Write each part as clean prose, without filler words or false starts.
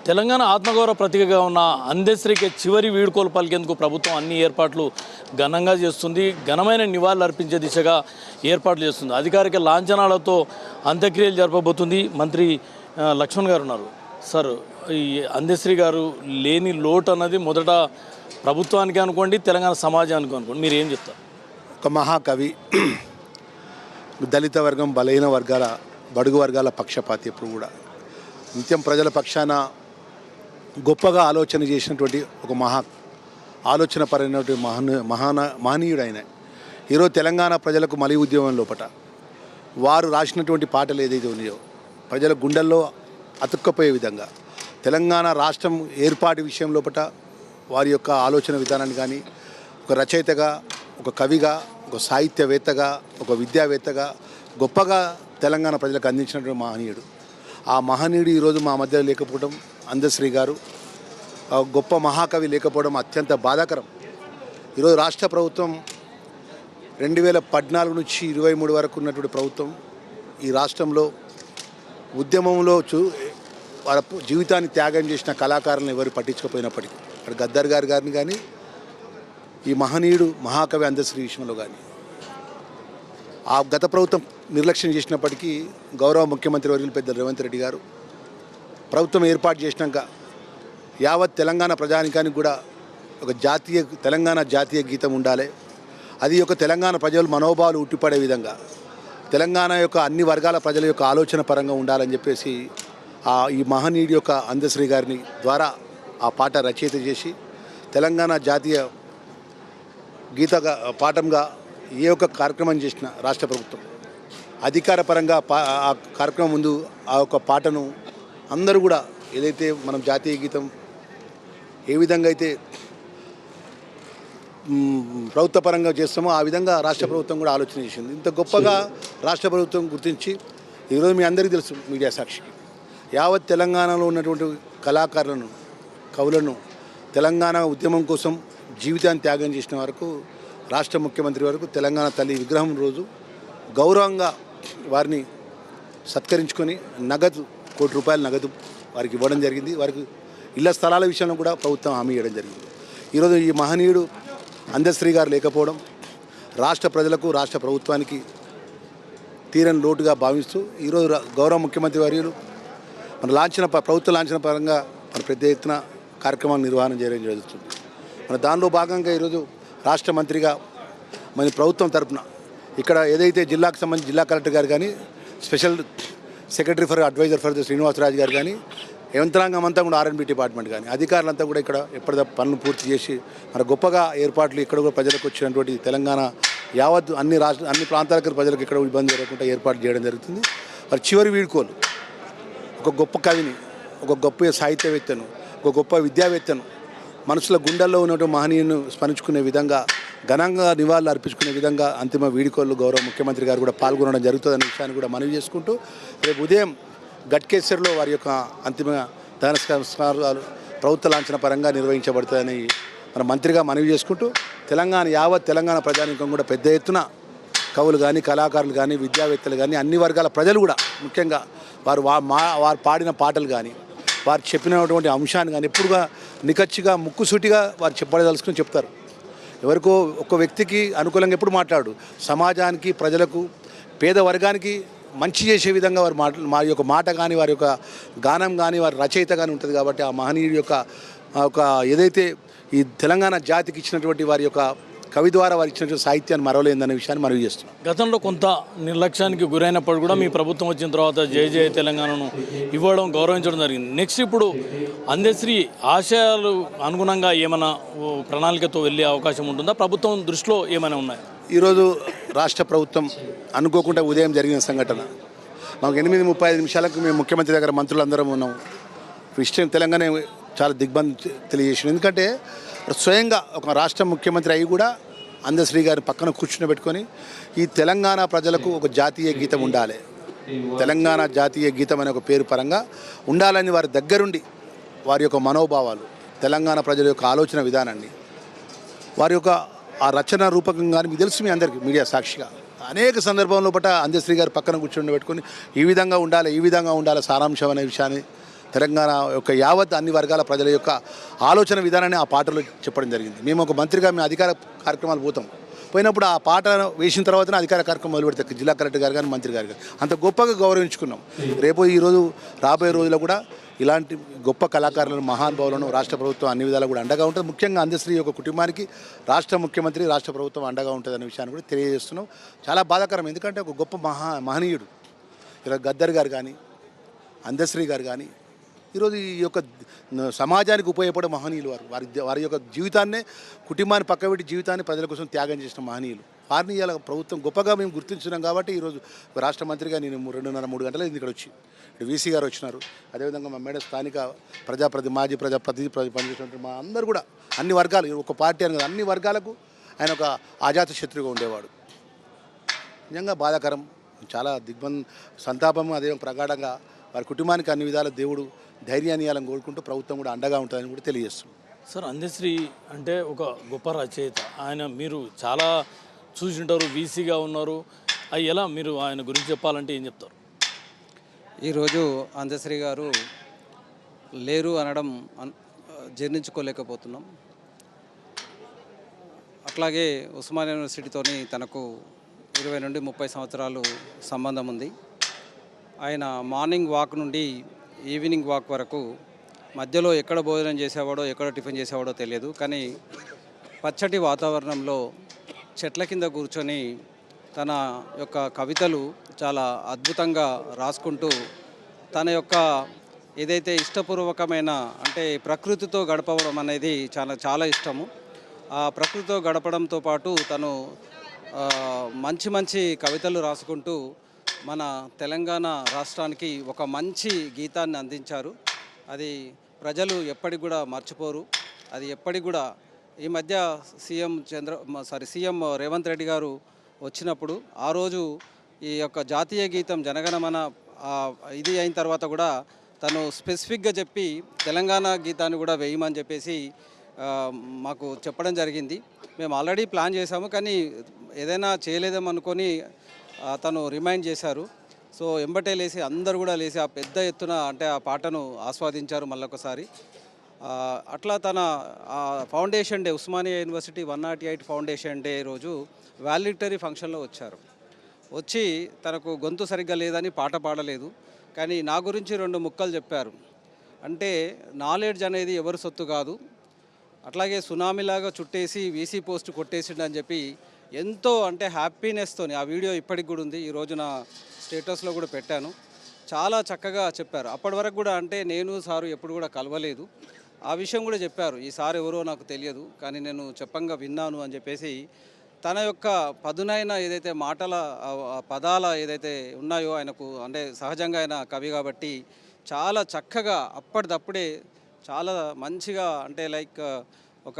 తెలంగాణ ఆత్మగౌరవ ప్రతీకగా ఉన్న అందశ్రీకి చివరి వీడ్కోలు పలికేందుకు ప్రభుత్వం అన్ని ఏర్పాట్లు ఘనంగా చేస్తుంది. ఘనమైన నివాళులు అర్పించే దిశగా ఏర్పాట్లు చేస్తుంది. అధికారిక లాంఛనాలతో అంత్యక్రియలు జరపబోతుంది. మంత్రి లక్ష్మణ్ గారు ఉన్నారు. సార్, ఈ అందశ్రీ గారు లేని లోటు అన్నది మొదట ప్రభుత్వానికి అనుకోండి, తెలంగాణ సమాజానికి అనుకోండి, మీరు ఏం చెప్తారు? ఒక మహాకవి, దళిత వర్గం, బలహీన వర్గాల, బడుగు వర్గాల పక్షపాతి, ఎప్పుడు కూడా నిత్యం ప్రజల పక్షాన గొప్పగా ఆలోచన చేసినటువంటి ఒక ఆలోచన పరైనటువంటి మహనీయుడు ఆయన. ఈరోజు తెలంగాణ ప్రజలకు మలి ఉద్యమం లోపట వారు రాసినటువంటి పాటలు ఏదైతే ఉన్నాయో ప్రజల గుండెల్లో అతుక్కపోయే విధంగా తెలంగాణ రాష్ట్రం ఏర్పాటు విషయం లోపట వారి యొక్క ఆలోచన విధానాన్ని కానీ ఒక రచయితగా, ఒక కవిగా, ఒక సాహిత్యవేత్తగా, ఒక విద్యావేత్తగా గొప్పగా తెలంగాణ ప్రజలకు అందించినటువంటి మహనీయుడు. ఆ మహనీయుడు ఈరోజు మా మధ్య లేకపోవడం, అందశ్రీ గారు గొప్ప మహాకవి లేకపోవడం అత్యంత బాధాకరం. ఈరోజు రాష్ట్ర ప్రభుత్వం 2014 నుంచి 23 వరకు ఉన్నటువంటి ప్రభుత్వం ఈ రాష్ట్రంలో ఉద్యమంలో వాళ్ళ జీవితాన్ని త్యాగం చేసిన కళాకారులను ఎవరు పట్టించుకోపోయినప్పటికీ, అక్కడ గద్దర్ గారిని కానీ ఈ మహనీయుడు మహాకవి అందశ్రీ విషయంలో కానీ ఆ గత ప్రభుత్వం నిర్లక్ష్యం చేసినప్పటికీ గౌరవ ముఖ్యమంత్రి వర్యులు పెద్ద రేవంత్ రెడ్డి గారు ప్రభుత్వం ఏర్పాటు చేసినాక యావత్ తెలంగాణ ప్రజానికానికి కూడా ఒక తెలంగాణ జాతీయ గీతం ఉండాలి. అది ఒక తెలంగాణ ప్రజల మనోభావాలు ఉట్టిపడే విధంగా తెలంగాణ యొక్క అన్ని వర్గాల ప్రజల యొక్క ఆలోచన పరంగా ఉండాలని చెప్పేసి ఈ మహనీయుడి యొక్క అందశ్రీ గారిని ద్వారా ఆ పాట రచయిత చేసి తెలంగాణ జాతీయ గీతగా పాఠంగా ఏ ఒక్క కార్యక్రమం చేసిన రాష్ట్ర ప్రభుత్వం అధికార పరంగా ఆ కార్యక్రమం ముందు ఆ యొక్క పాటను అందరూ కూడా ఏదైతే మనం జాతీయ గీతం ఏ విధంగా అయితే ప్రభుత్వ పరంగా చేస్తామో ఆ విధంగా రాష్ట్ర ప్రభుత్వం కూడా ఆలోచన చేసింది. ఇంత గొప్పగా రాష్ట్ర ప్రభుత్వం గుర్తించి ఈరోజు మీ అందరికీ తెలుసు, మీడియా సాక్షికి యావత్ తెలంగాణలో ఉన్నటువంటి కళాకారులను, కవులను తెలంగాణ ఉద్యమం కోసం జీవితాన్ని త్యాగం చేసిన వరకు రాష్ట్ర ముఖ్యమంత్రి వరకు తెలంగాణ తల్లి విగ్రహం రోజు గౌరవంగా వారిని సత్కరించుకొని నగదు ₹1 కోటి నగదు వారికి ఇవ్వడం జరిగింది. వారికి ఇళ్ల స్థలాల విషయంలో కూడా ప్రభుత్వం హామీ ఇవ్వడం జరిగింది. ఈరోజు ఈ మహనీయుడు అందశ్రీ గారు లేకపోవడం రాష్ట్ర ప్రజలకు, రాష్ట్ర ప్రభుత్వానికి తీరని లోటుగా భావిస్తూ ఈరోజు గౌరవ ముఖ్యమంత్రి వర్యులు మన ప్రభుత్వ లాంఛన పరంగా మన పెద్ద ఎత్తున కార్యక్రమాలు నిర్వహణ చేయడం జరుగుతుంది. దానిలో భాగంగా ఈరోజు రాష్ట్ర మంత్రిగా మన ప్రభుత్వం తరఫున ఇక్కడ ఏదైతే జిల్లాకు సంబంధించి జిల్లా కలెక్టర్ గారు కానీ, special secretary for adviser for the Srinivasaraju గారు కానీ, యంత్రాంగం అంతా కూడా R&B డిపార్ట్మెంట్ కానీ అధికారులంతా కూడా ఇక్కడ ఎప్పటికప్పుడు పనులు పూర్తి చేసి మన గొప్పగా ఏర్పాట్లు ఇక్కడ కూడా ప్రజలకు వచ్చినటువంటి తెలంగాణ యావత్ అన్ని ప్రాంతాలకు ప్రజలకు ఇక్కడ ఇబ్బంది జరగకుండా ఏర్పాటు చేయడం జరుగుతుంది. మరి చివరి వీడ్కోలు ఒక గొప్ప కవిని, ఒక గొప్ప సాహిత్యవేత్తను, ఒక గొప్ప విద్యావేత్తను మనసుల గుండెల్లో ఉన్నటువంటి మహనీయులను స్మరించుకునే విధంగా ఘనంగా నివాళులు అర్పించుకునే విధంగా అంతిమ వీడ్కోలు గౌరవ ముఖ్యమంత్రి గారు కూడా పాల్గొనడం జరుగుతుందనే విషయాన్ని కూడా మనవి చేసుకుంటూ రేపు ఉదయం గట్కేశ్వర్లో వారి యొక్క అంతిమ దహన సంస్కారాలు ప్రభుత్వ లాంఛన పరంగా నిర్వహించబడుతుందని మన మంత్రిగా మనవి చేసుకుంటూ యావత్ తెలంగాణ ప్రజానీకం కూడా పెద్ద ఎత్తున కవులు కానీ, కళాకారులు కానీ, విద్యావేత్తలు కానీ, అన్ని వర్గాల ప్రజలు కూడా ముఖ్యంగా వారు పాడిన పాటలు కానీ, వారు చెప్పినటువంటి అంశాన్ని కానీ ఎప్పుడుగా నికచ్చిగా ముక్కుసూటిగా వారు చెప్పదలుచుకుని చెప్తారు. ఎవరికో ఒక వ్యక్తికి అనుకూలంగా ఎప్పుడు మాట్లాడు, సమాజానికి, ప్రజలకు, పేద వర్గానికి మంచి చేసే విధంగా వారి యొక్క మాట కానీ, వారి యొక్క గానం కానీ, వారి రచయిత కానీ ఉంటుంది. కాబట్టి ఆ మహనీయుడి యొక్క ఏదైతే ఈ తెలంగాణ జాతికి ఇచ్చినటువంటి వారి యొక్క కవి ద్వారా వారు ఇచ్చినటువంటి సాహిత్యాన్ని మరవలేదనే విషయాన్ని మనవి చేస్తున్నాం. గతంలో కొంత నిర్లక్ష్యానికి గురైనప్పుడు కూడా మీ ప్రభుత్వం వచ్చిన తర్వాత జయ తెలంగాణను ఇవ్వడం, గౌరవించడం జరిగింది. నెక్స్ట్ ఇప్పుడు అందశ్రీ ఆశయాలు అనుగుణంగా ఏమైనా ప్రణాళికతో వెళ్ళే అవకాశం ఉంటుందా? ప్రభుత్వం దృష్టిలో ఏమైనా ఉన్నాయి? ఈరోజు రాష్ట్ర ప్రభుత్వం అనుకోకుండా ఉదయం జరిగిన సంఘటన మాకు 8:35 మేము ముఖ్యమంత్రి దగ్గర మంత్రులందరం ఉన్నాం. విషయం తెలంగాణ చాలా దిగ్బంధం తెలియజేసింది. ఎందుకంటే స్వయంగా ఒక రాష్ట్ర ముఖ్యమంత్రి అయి కూడా అందశ్రీ గారిని పక్కన కూర్చుని ఈ తెలంగాణ ప్రజలకు ఒక జాతీయ గీతం ఉండాలి, తెలంగాణ జాతీయ గీతం అనే ఒక పేరు పరంగా ఉండాలని వారి దగ్గరుండి వారి యొక్క మనోభావాలు, తెలంగాణ ప్రజల యొక్క ఆలోచన విధానాన్ని, వారి యొక్క ఆ రచన రూపకంగానే మీకు తెలుసు, మీ అందరికీ మీడియా సాక్షిగా అనేక సందర్భంలో అందశ్రీ గారు పక్కన కూర్చొని పెట్టుకొని ఈ విధంగా ఉండాలి సారాంశం అనే విషయాన్ని తెలంగాణ యొక్క యావత్ అన్ని వర్గాల ప్రజల యొక్క ఆలోచన విధానాన్ని ఆ పాటలో చెప్పడం జరిగింది. మేము ఒక మంత్రిగా మేము అధికార కార్యక్రమాలు పోయినప్పుడు ఆ పాట వేసిన తర్వాతనే అధికార కార్యక్రమం మొదలు పెడతారు జిల్లా కలెక్టర్ గారు కానీ మంత్రి గారు కానీ. అంత గొప్పగా గౌరవించుకున్నాం. రేపు ఈరోజు రాబోయే రోజుల్లో కూడా ఇలాంటి గొప్ప కళాకారులను మహానుభావులను రాష్ట్ర ప్రభుత్వం అన్ని విధాలు కూడా అండగా ఉంటుంది. ముఖ్యంగా అందశ్రీ యొక్క కుటుంబానికి రాష్ట్ర ముఖ్యమంత్రి రాష్ట్ర ప్రభుత్వం అండగా ఉంటుంది అనే విషయాన్ని కూడా తెలియజేస్తున్నాం. చాలా బాధాకరం, ఎందుకంటే ఒక గొప్ప మహనీయుడు ఇలా గద్దర్ గారు కానీ అందశ్రీ గారు కానీ ఈరోజు ఈ యొక్క సమాజానికి ఉపయోగపడే మహనీయులు వారి యొక్క జీవితాన్నే కుటుంబాన్ని పక్కబెట్టి జీవితాన్ని ప్రజల కోసం త్యాగం చేసిన మహనీయులు. వారిని ఇలా ప్రభుత్వం గొప్పగా మేము గుర్తించున్నాం కాబట్టి ఈరోజు రాష్ట్ర మంత్రిగా నేను 2:30-3 గంటల ఇక్కడ వచ్చి ఇక్కడ వీసీ గారు వచ్చినారు. అదేవిధంగా మా మేడం స్థానిక మాజీ ప్రజాప్రతినిధి పనిచేసినట్టు మా అందరూ కూడా అన్ని వర్గాలు, ఒక పార్టీ అని అన్ని వర్గాలకు ఆయన ఒక అజాత శత్రువుగా ఉండేవాడు. నిజంగా బాధాకరం, చాలా సంతాపం. అదే ప్రగాఢంగా వారి కుటుంబానికి అన్ని విధాల దేవుడు ధైర్యాన్ని ఇవ్వాలని కోరుకుంటూ ప్రభుత్వం కూడా అండగా ఉంటుందని కూడా తెలియజేస్తుంది. సార్, అందశ్రీ అంటే ఒక గొప్ప రచయిత. ఆయన మీరు చాలా చూసింటారు, వీసీగా ఉన్నారు. అవి ఎలా మీరు ఆయన గురించి చెప్పాలంటే ఏం చెప్తారు? ఈరోజు అందశ్రీ గారు లేరు అనడం జీర్ణించుకోలేకపోతున్నాం. అట్లాగే ఉస్మానియా యూనివర్సిటీతోని తనకు 20 నుండి 30 సంవత్సరాలు సంబంధం ఉంది. ఆయన మార్నింగ్ వాక్ నుండి ఈవినింగ్ వాక్ వరకు మధ్యలో ఎక్కడ భోజనం చేసేవాడో ఎక్కడ టిఫిన్ చేసేవాడో తెలియదు, కానీ పచ్చటి వాతావరణంలో చెట్ల కింద కూర్చొని తన యొక్క కవితలు చాలా అద్భుతంగా రాసుకుంటూ తన యొక్క ఏదైతే ఇష్టపూర్వకమైన అంటే ప్రకృతితో గడపడం అనేది చాలా ఇష్టము. ఆ ప్రకృతితో గడపడంతో పాటు తను మంచి కవితలు రాసుకుంటూ మన తెలంగాణ రాష్ట్రానికి ఒక మంచి గీతాన్ని అందించారు. అది ప్రజలు ఎప్పటికి కూడా మర్చిపోరు. అది ఎప్పటికి కూడా ఈ మధ్య సీఎం రేవంత్ రెడ్డి గారు వచ్చినప్పుడు ఆ రోజు ఈ యొక్క జాతీయ గీతం జనగణమన ఇది అయిన తర్వాత కూడా తను స్పెసిఫిక్గా చెప్పి తెలంగాణ గీతాన్ని కూడా వేయమని చెప్పేసి మాకు చెప్పడం జరిగింది. మేము ఆల్రెడీ ప్లాన్ చేశాము, కానీ ఏదైనా చేయలేదేమో అనుకొని తను రిమైండ్ చేశారు. సో ఎంబటే లేసి అందరూ కూడా లేచి ఆ పెద్ద ఎత్తున అంటే ఆ పాటను ఆస్వాదించారు మళ్ళొకసారి. అట్లా తన foundation day Osmania university 108 foundation day రోజు వాలిటరీ ఫంక్షన్లో వచ్చి తనకు గొంతు సరిగ్గా లేదని పాట పాడలేదు, కానీ నా గురించి 2 ముక్కలు చెప్పారు. అంటే నాలెడ్జ్ అనేది ఎవరి సొత్తు కాదు, అట్లాగే సునామీలాగా చుట్టేసి వీసీ పోస్ట్ కొట్టేసిండని చెప్పి ఎంతో అంటే హ్యాపీనెస్తోని ఆ వీడియో ఇప్పటికి కూడా ఉంది. ఈరోజు నా స్టేటస్లో కూడా పెట్టాను. చాలా చక్కగా చెప్పారు. అప్పటి వరకు కూడా అంటే నేను సారు ఎప్పుడు కూడా కలవలేదు, ఆ విషయం కూడా చెప్పారు. ఈ సార్ ఎవరో నాకు తెలియదు, కానీ నేను చెప్పంగా విన్నాను అని చెప్పేసి తన యొక్క పదునైన ఏదైతే మాటల పదాల ఏదైతే ఉన్నాయో ఆయనకు అంటే సహజంగా ఆయన కవి కాబట్టి చాలా చక్కగా అప్పటిదప్పుడే చాలా మంచిగా అంటే లైక్ ఒక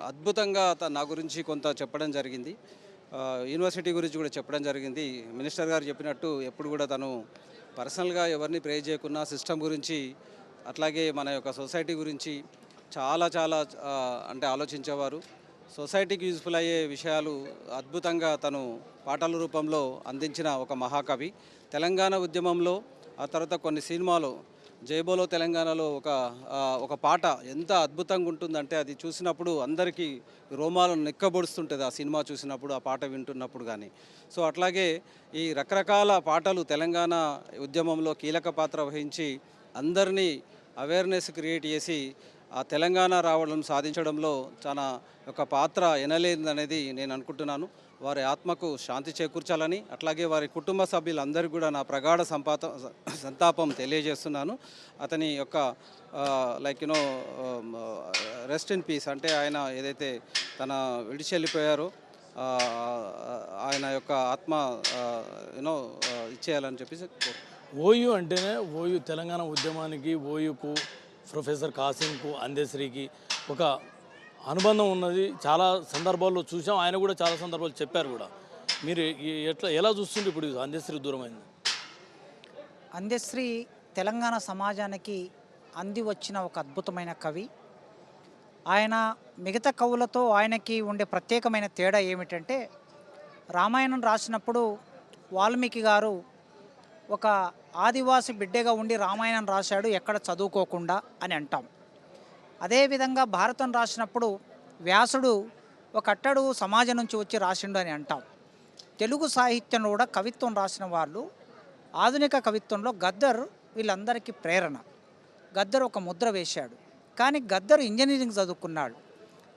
అద్భుతంగా నా గురించి కొంత చెప్పడం జరిగింది. యూనివర్సిటీ గురించి కూడా చెప్పడం జరిగింది. మినిస్టర్ గారు చెప్పినట్టు ఎప్పుడు కూడా తను పర్సనల్గా ఎవరిని ప్రే చేయకున్నా సిస్టమ్ గురించి అట్లాగే మన యొక్క సొసైటీ గురించి చాలా అంటే ఆలోచించేవారు. సొసైటీకి యూజ్ఫుల్ అయ్యే విషయాలు అద్భుతంగా తను పాటల రూపంలో అందించిన ఒక మహాకవి. తెలంగాణ ఉద్యమంలో ఆ తర్వాత కొన్ని సినిమాలు జైబోలో తెలంగాణలో ఒక పాట ఎంత అద్భుతంగా ఉంటుందంటే అది చూసినప్పుడు అందరికీ రోమాలను నిక్కబొడుస్తుంటుంది ఆ సినిమా చూసినప్పుడు, ఆ పాట వింటున్నప్పుడు కానీ. సో అట్లాగే ఈ రకరకాల పాటలు తెలంగాణ ఉద్యమంలో కీలక పాత్ర వహించి అందరినీ అవేర్నెస్ క్రియేట్ చేసి ఆ తెలంగాణ రావడం సాధించడంలో చాలా ఒక పాత్ర ఎనలేదనేది నేను అనుకుంటున్నాను. వారి ఆత్మకు శాంతి చేకూర్చాలని అట్లాగే వారి కుటుంబ సభ్యులందరికీ కూడా నా ప్రగాఢ సంతాపం తెలియజేస్తున్నాను. అతని యొక్క like you know rest in peace అంటే ఆయన ఏదైతే తన విడిచి వెళ్ళిపోయారో ఆయన యొక్క ఆత్మ యూనో ఇచ్చేయాలని చెప్పేసి ఓయూ అంటేనే ఓయూ తెలంగాణ ఉద్యమానికి ఓయూకు ప్రొఫెసర్ కాసింకు అందశ్రీకి ఒక అనుబంధం ఉన్నది. చాలా సందర్భాల్లో చూసాం, ఆయన కూడా చాలా సందర్భాలు చెప్పారు కూడా. మీరు ఎలా చూస్తుంటే ఇప్పుడు అందశ్రీ దూరమైంది? అందశ్రీ తెలంగాణ సమాజానికి అంది వచ్చిన ఒక అద్భుతమైన కవి. ఆయన మిగతా కవులతో ఆయనకి ఉండే ప్రత్యేకమైన తేడా ఏమిటంటే రామాయణం రాసినప్పుడు వాల్మీకి గారు ఒక ఆదివాసి బిడ్డగా ఉండి రామాయణం రాశాడు ఎక్కడ చదువుకోకుండా అని అంటాం. అదేవిధంగా భారతం రాసినప్పుడు వ్యాసుడు ఒక అట్టడు సమాజం నుంచి వచ్చి రాసిండు అని అంటాం. తెలుగు సాహిత్యంలో కూడా కవిత్వం రాసిన వాళ్ళు ఆధునిక కవిత్వంలో గద్దర్ వీళ్ళందరికీ ప్రేరణ. గద్దర్ ఒక ముద్ర వేశాడు. కానీ గద్దర్ ఇంజనీరింగ్ చదువుకున్నాడు,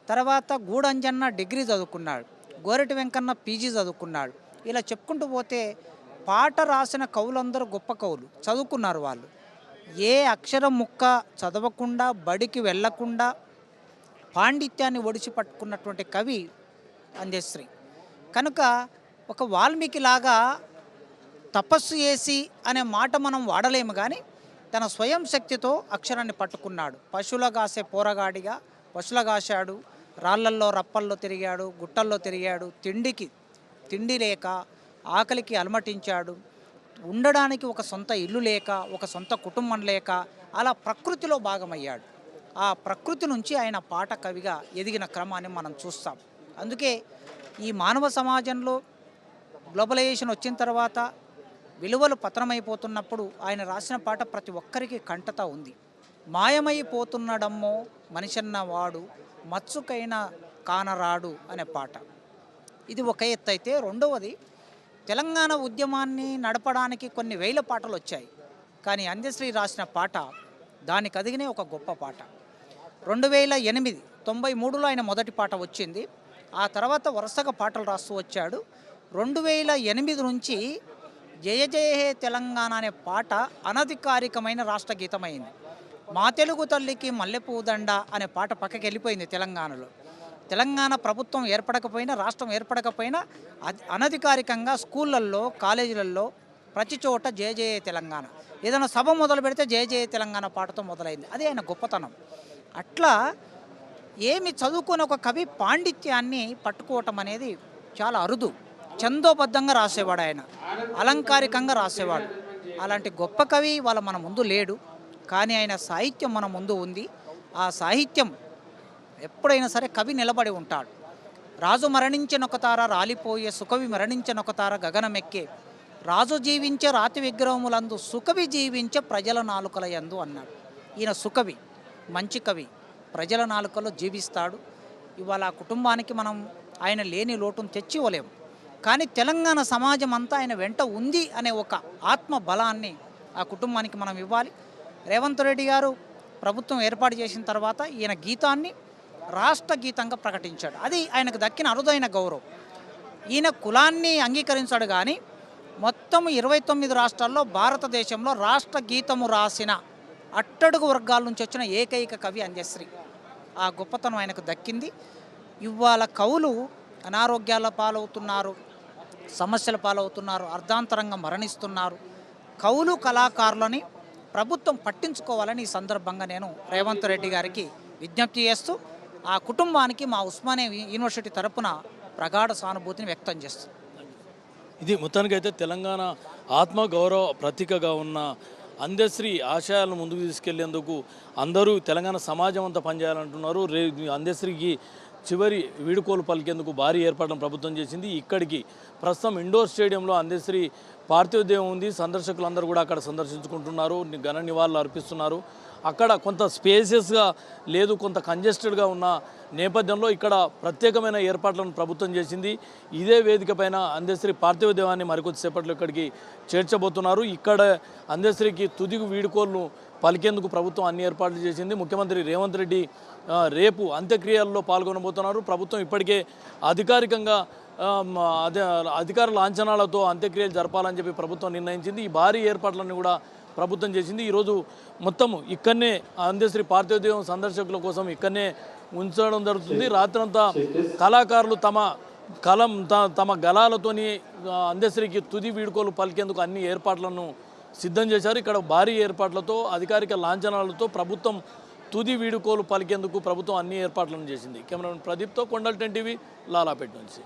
తర్వాత గూడంజన్న డిగ్రీ చదువుకున్నాడు, గోరెటి వెంకన్న పీజీ చదువుకున్నాడు. ఇలా చెప్పుకుంటూ పోతే పాట రాసిన కవులందరూ గొప్ప కవులు, చదువుకున్నారు వాళ్ళు. ఏ అక్షరం ముక్క చదవకుండా బడికి వెళ్ళకుండా పాండిత్యాన్ని ఒడిచి పట్టుకున్నటువంటి కవి అందశ్రీ. కనుక ఒక వాల్మీకిలాగా తపస్సు చేసి అనే మాట మనం వాడలేము, కానీ తన స్వయం శక్తితో అక్షరాన్ని పట్టుకున్నాడు. పశువుల కాసే పోరగాడిగా పశువుల కాశాడు, రాళ్ళల్లో రప్పల్లో తిరిగాడు, గుట్టల్లో తిరిగాడు, తిండి లేక ఆకలికి అలమటించాడు, ఉండడానికి ఒక సొంత ఇల్లు లేక ఒక సొంత కుటుంబం లేక అలా ప్రకృతిలో భాగమయ్యాడు. ఆ ప్రకృతి నుంచి ఆయన పాట కవిగా ఎదిగిన క్రమాన్ని మనం చూస్తాం. అందుకే ఈ మానవ సమాజంలో గ్లోబలైజేషన్ వచ్చిన తర్వాత విలువలు పతనమైపోతున్నప్పుడు ఆయన రాసిన పాట ప్రతి ఒక్కరికి కంటతా ఉంది. మాయమైపోతున్నడమ్మో మనిషన్న వాడు మత్సుకైన కానరాడు అనే పాట. ఇది ఒక ఎత్తు అయితే, రెండవది తెలంగాణ ఉద్యమాన్ని నడపడానికి కొన్ని వేల పాటలు వచ్చాయి, కానీ అందశ్రీ రాసిన పాట దానికి అదిగినే ఒక గొప్ప పాట. 2008 93లో ఆయన మొదటి పాట వచ్చింది. ఆ తర్వాత వరుసగా పాటలు రాస్తూ వచ్చాడు. 2008 నుంచి జయ జయ హే తెలంగాణ అనే పాట అనధికారికమైన రాష్ట్ర గీతమైంది. మా తెలుగు తల్లికి మల్లెపూదండ అనే పాట పక్కకి వెళ్ళిపోయింది తెలంగాణలో. తెలంగాణ ప్రభుత్వం ఏర్పడకపోయినా, రాష్ట్రం ఏర్పడకపోయినా అనధికారికంగా స్కూళ్ళల్లో కాలేజీలలో ప్రతి చోట జయ జయ తెలంగాణ, ఏదైనా సభ మొదలు పెడితే జయ జయ తెలంగాణ పాటతో మొదలైంది. అది ఆయన గొప్పతనం. అట్లా ఏమి చదువుకుని ఒక కవి పాండిత్యాన్ని పట్టుకోవటం అనేది చాలా అరుదు. ఛందోబద్ధంగా రాసేవాడు ఆయన, అలంకారికంగా రాసేవాడు. అలాంటి గొప్ప కవి వాళ్ళ మన ముందు లేడు, కానీ ఆయన సాహిత్యం మన ముందు ఉంది. ఆ సాహిత్యం ఎప్పుడైనా సరే కవి నిలబడి ఉంటాడు. రాజు మరణించనొక తార రాలిపోయే, సుకవి మరణించనొక తార గగనమెక్కే, రాజు జీవించే రాతి విగ్రహములందు సుకవి జీవించే ప్రజల నాలుకల యందు అన్నాడు. ఈయన సుకవి, మంచి కవి, ప్రజల నాలుకలో జీవిస్తాడు. ఇవాళ ఆ కుటుంబానికి మనం ఆయన లేని లోటును తెచ్చివ్వలేము, కానీ తెలంగాణ సమాజం అంతా ఆయన వెంట ఉంది అనే ఒక ఆత్మ బలాన్ని ఆ కుటుంబానికి మనం ఇవ్వాలి. రేవంత్ రెడ్డి గారు ప్రభుత్వం ఏర్పాటు చేసిన తర్వాత ఈయన గీతాన్ని రాష్ట్ర గీతంగా ప్రకటించాడు. అది ఆయనకు దక్కిన అరుదైన గౌరవం. ఈయన కులాన్ని అంగీకరించాడు, కానీ మొత్తం 29 రాష్ట్రాల్లో భారతదేశంలో రాష్ట్ర గీతము రాసిన అట్టడుగు వర్గాల నుంచి వచ్చిన ఏకైక కవి అందశ్రీ. ఆ గొప్పతనం ఆయనకు దక్కింది. ఇవాళ కవులు అనారోగ్యాల పాలవుతున్నారు, సమస్యల పాలవుతున్నారు, అర్ధాంతరంగా మరణిస్తున్నారు. కవులు కళాకారులని ప్రభుత్వం పట్టించుకోవాలని ఈ సందర్భంగా నేను రేవంత్ రెడ్డి గారికి విజ్ఞప్తి చేస్తూ ఆ కుటుంబానికి మా ఉస్మానియా యూనివర్సిటీ తరపున ప్రగాఢ సానుభూతిని వ్యక్తం చేస్తుంది. ఇది మొత్తానికైతే తెలంగాణ ఆత్మగౌరవ ప్రతీకగా ఉన్న అందశ్రీ ఆశయాలను ముందుకు తీసుకెళ్లేందుకు అందరూ తెలంగాణ సమాజం అంతా పనిచేయాలంటున్నారు. అందశ్రీకి చివరి వీడుకోలు పలికేందుకు భారీ ఏర్పాట్లను ప్రభుత్వం చేసింది. ఇక్కడికి ప్రస్తుతం ఇండోర్ స్టేడియంలో అందశ్రీ పార్థివ దేహం ఉంది. సందర్శకులందరూ కూడా అక్కడ సందర్శించుకుంటున్నారు, ఘన నివాళులు అర్పిస్తున్నారు. అక్కడ కొంత స్పేసియస్గా లేదు, కొంత కంజెస్టెడ్గా ఉన్న నేపథ్యంలో ఇక్కడ ప్రత్యేకమైన ఏర్పాట్లను ప్రభుత్వం చేసింది. ఇదే వేదిక పైన అందశ్రీ పార్థివ దేహాన్ని మరికొద్దిసేపట్లో ఇక్కడికి చేర్చబోతున్నారు. ఇక్కడ అందశ్రీకి తుది వీడుకోలను పలికేందుకు ప్రభుత్వం అన్ని ఏర్పాట్లు చేసింది. ముఖ్యమంత్రి రేవంత్ రెడ్డి రేపు అంత్యక్రియల్లో పాల్గొనబోతున్నారు. ప్రభుత్వం ఇప్పటికే అధికారికంగా అధికార లాంఛనాలతో అంత్యక్రియలు జరపాలని చెప్పి ప్రభుత్వం నిర్ణయించింది. ఈ భారీ ఏర్పాట్లన్నీ కూడా ప్రభుత్వం చేసింది. ఈరోజు మొత్తం ఇక్కడనే అందశ్రీ పార్థివ దేహం సందర్శకుల కోసం ఇక్కడనే ఉంచడం జరుగుతుంది. రాత్రంతా కళాకారులు తమ గళాలతోని అందశ్రీకి తుది వీడుకోలు పలికేందుకు అన్ని ఏర్పాట్లను సిద్ధం చేశారు. ఇక్కడ భారీ ఏర్పాట్లతో అధికారిక లాంఛనాలతో ప్రభుత్వం తుది వీడుకోలు పలికేందుకు ప్రభుత్వం అన్ని ఏర్పాట్లను చేసింది. కెమెరామెన్ ప్రదీప్తో కొండల్ 10 టీవీ, లాలాపేట నుంచి.